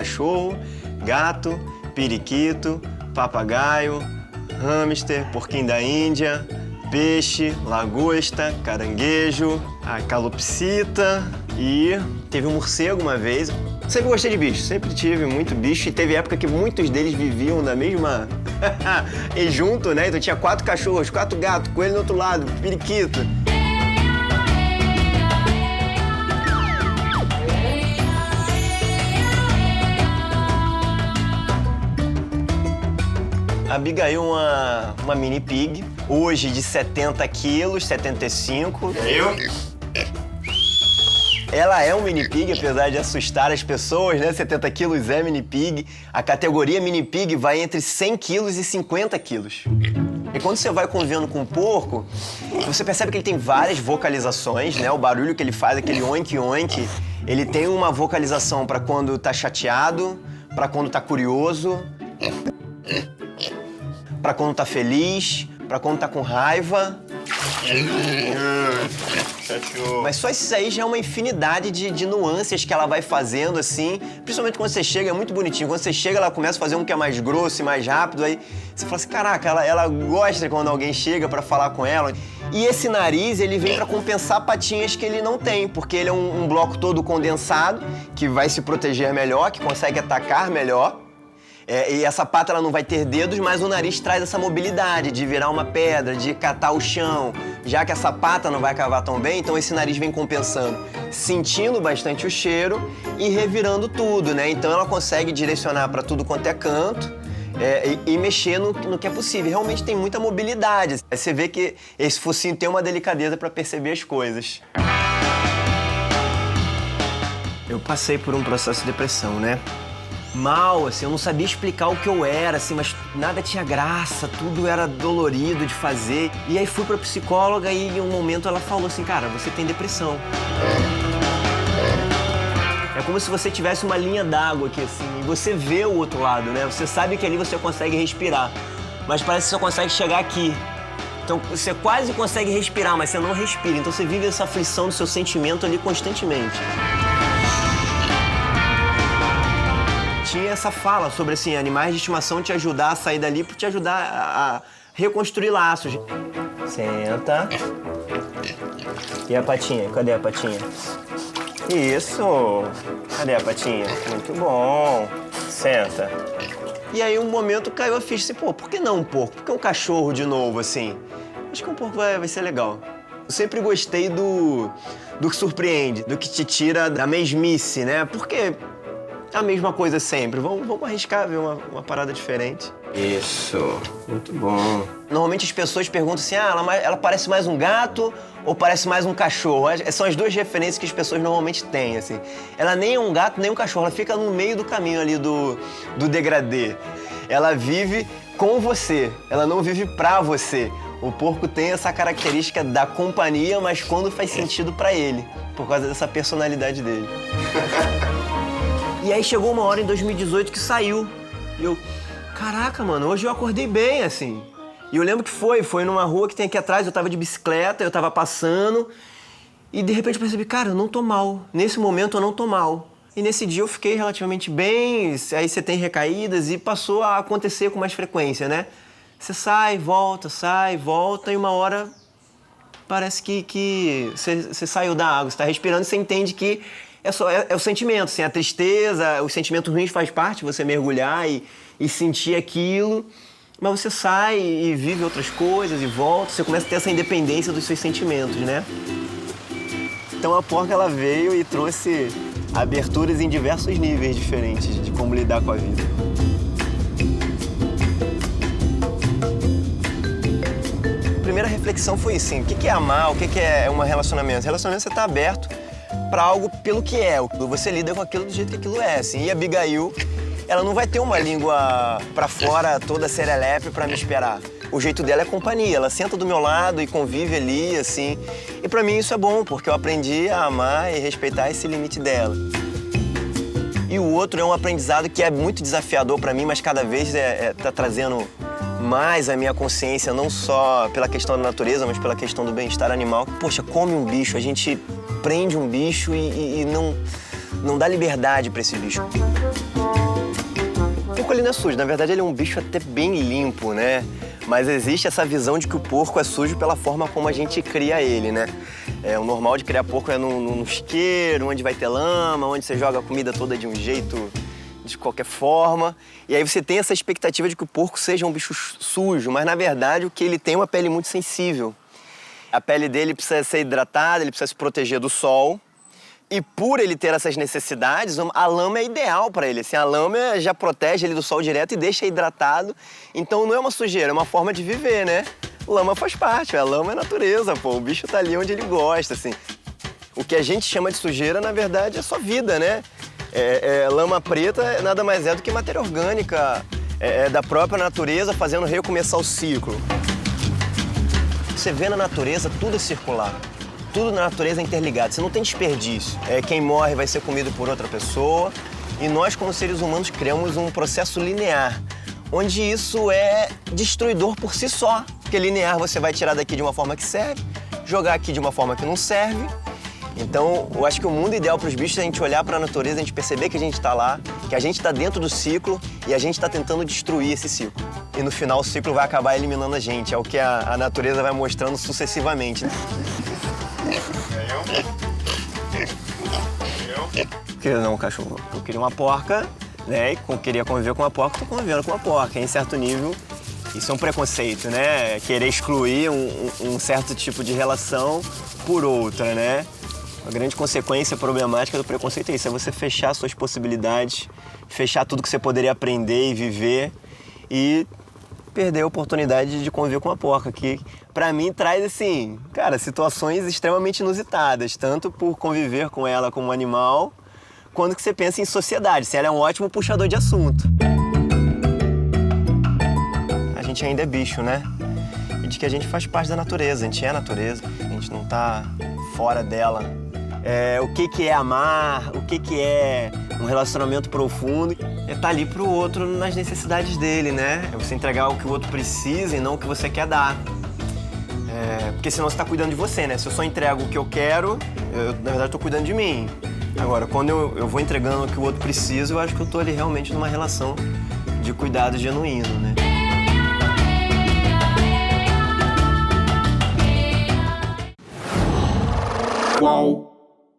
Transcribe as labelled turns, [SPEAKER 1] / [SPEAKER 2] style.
[SPEAKER 1] cachorro, gato, periquito, papagaio, hamster, porquinho da Índia, peixe, lagosta, caranguejo, a calopsita e teve um morcego uma vez. Sempre gostei de bicho, sempre tive muito bicho e teve época que muitos deles viviam na mesma... e junto, né? Então tinha 4 cachorros, 4 gatos, coelho do outro lado, periquito. A Abigail é uma mini pig, hoje de 70 quilos, 75. Ela é um mini pig, apesar de assustar as pessoas, né? 70 quilos é mini pig. A categoria mini pig vai entre 100 quilos e 50 quilos. E quando você vai convivendo com o porco, você percebe que ele tem várias vocalizações, né? O barulho que ele faz, aquele oink-oink, ele tem uma vocalização para quando tá chateado, para quando tá curioso, para quando tá feliz, para quando tá com raiva. Mas só isso aí já é uma infinidade de nuances que ela vai fazendo, assim. Principalmente quando você chega, é muito bonitinho. Quando você chega, ela começa a fazer um que é mais grosso e mais rápido. Aí você fala assim, caraca, ela gosta quando alguém chega pra falar com ela. E esse nariz, ele vem pra compensar patinhas que ele não tem. Porque ele é um bloco todo condensado, que vai se proteger melhor, que consegue atacar melhor. E essa pata ela não vai ter dedos, mas o nariz traz essa mobilidade de virar uma pedra, de catar o chão. Já que essa pata não vai cavar tão bem, então esse nariz vem compensando, sentindo bastante o cheiro e revirando tudo, né? Então ela consegue direcionar para tudo quanto é canto e mexer no que é possível. Realmente tem muita mobilidade. Aí você vê que esse focinho tem uma delicadeza para perceber as coisas. Eu passei por um processo de depressão, né? Mal, assim, eu não sabia explicar o que eu era, assim, mas nada tinha graça, tudo era dolorido de fazer. E aí fui pra psicóloga e em um momento ela falou assim, cara, você tem depressão. É como se você tivesse uma linha d'água aqui, assim, e você vê o outro lado, né? Você sabe que ali você consegue respirar, mas parece que você consegue chegar aqui. Então você quase consegue respirar, mas você não respira. Então você vive essa aflição do seu sentimento ali constantemente. Tinha essa fala sobre, assim, animais de estimação te ajudar a sair dali para te ajudar a reconstruir laços. Senta. E a patinha? Cadê a patinha? Isso! Cadê a patinha? Muito bom. Senta. E aí, um momento, caiu a ficha, assim, pô, por que não um porco? Por que um cachorro de novo, assim? Acho que um porco vai ser legal. Eu sempre gostei do que surpreende, do que te tira da mesmice, né? Porque a mesma coisa sempre. Vamos arriscar, ver uma parada diferente. Isso, muito bom. Normalmente as pessoas perguntam assim, ela parece mais um gato ou parece mais um cachorro? São as duas referências que as pessoas normalmente têm, assim. Ela nem é um gato, nem um cachorro, ela fica no meio do caminho ali do degradê. Ela vive com você, ela não vive pra você. O porco tem essa característica da companhia, mas quando faz sentido pra ele, por causa dessa personalidade dele. E aí chegou uma hora em 2018 que saiu. E eu, caraca, mano, hoje eu acordei bem, assim. E eu lembro que foi numa rua que tem aqui atrás, eu tava de bicicleta, eu tava passando. E de repente eu percebi, cara, eu não tô mal. Nesse momento eu não tô mal. E nesse dia eu fiquei relativamente bem, aí você tem recaídas e passou a acontecer com mais frequência, né? Você sai, volta, e uma hora parece que você saiu da água, você tá respirando e você entende que é o sentimento, assim, a tristeza, os sentimentos ruins faz parte, você mergulhar e sentir aquilo, mas você sai e vive outras coisas e volta, você começa a ter essa independência dos seus sentimentos, né? Então a porca, ela veio e trouxe aberturas em diversos níveis diferentes de como lidar com a vida. A primeira reflexão foi assim, o que é amar, o que é um relacionamento? Relacionamento, você tá aberto para algo pelo que é, você lida com aquilo do jeito que aquilo é, assim. E a Abigail, ela não vai ter uma língua para fora toda serelepe para me esperar. O jeito dela é companhia, ela senta do meu lado e convive ali, assim. E para mim isso é bom, porque eu aprendi a amar e respeitar esse limite dela. E o outro é um aprendizado que é muito desafiador para mim, mas cada vez tá trazendo mais a minha consciência, não só pela questão da natureza, mas pela questão do bem-estar animal. Poxa, come um bicho, a gente prende um bicho e não dá liberdade para esse bicho. porco ele não é sujo, na verdade ele é um bicho até bem limpo, né? Mas existe essa visão de que o porco é sujo pela forma como a gente cria ele, né? O normal de criar porco é no isqueiro, onde vai ter lama, onde você joga a comida toda de um jeito, de qualquer forma. E aí você tem essa expectativa de que o porco seja um bicho sujo, mas na verdade o que ele tem é uma pele muito sensível. A pele dele precisa ser hidratada, ele precisa se proteger do sol. E por ele ter essas necessidades, a lama é ideal para ele. Assim, a lama já protege ele do sol direto e deixa hidratado. Então não é uma sujeira, é uma forma de viver, né? Lama faz parte, a lama é natureza, pô. O bicho tá ali onde ele gosta, assim. O que a gente chama de sujeira, na verdade, é só vida, né? Lama preta nada mais é do que matéria orgânica da própria natureza fazendo recomeçar o ciclo. Você vê na natureza, tudo é circular. Tudo na natureza é interligado, você não tem desperdício. Quem morre vai ser comido por outra pessoa. E nós, como seres humanos, criamos um processo linear, onde isso é destruidor por si só. Porque linear você vai tirar daqui de uma forma que serve, jogar aqui de uma forma que não serve. Então, eu acho que o mundo ideal para os bichos é a gente olhar para a natureza, a gente perceber que a gente está lá, que a gente está dentro do ciclo e a gente está tentando destruir esse ciclo. E no final o ciclo vai acabar eliminando a gente, é o que a natureza vai mostrando sucessivamente, né? Queria não, cachorro. Eu queria uma porca, né? E queria conviver com uma porca, tô convivendo com uma porca. Em certo nível, isso é um preconceito, né? Querer excluir um certo tipo de relação por outra, né? A grande consequência problemática do preconceito é isso, é você fechar suas possibilidades, fechar tudo que você poderia aprender e viver e perder a oportunidade de conviver com uma porca, que pra mim traz, assim, cara, situações extremamente inusitadas, tanto por conviver com ela como um animal, quanto que você pensa em sociedade, se ela é um ótimo puxador de assunto. A gente ainda é bicho, né? E de que a gente faz parte da natureza, a gente é a natureza, a gente não tá fora dela. O que é amar, o que é um relacionamento profundo, é estar ali pro outro nas necessidades dele, né? É você entregar o que o outro precisa e não o que você quer dar. Porque senão você tá cuidando de você, né? Se eu só entrego o que eu quero, eu na verdade tô cuidando de mim. Agora, quando eu vou entregando o que o outro precisa, eu acho que eu tô ali realmente numa relação de cuidado genuíno, né?
[SPEAKER 2] Qual?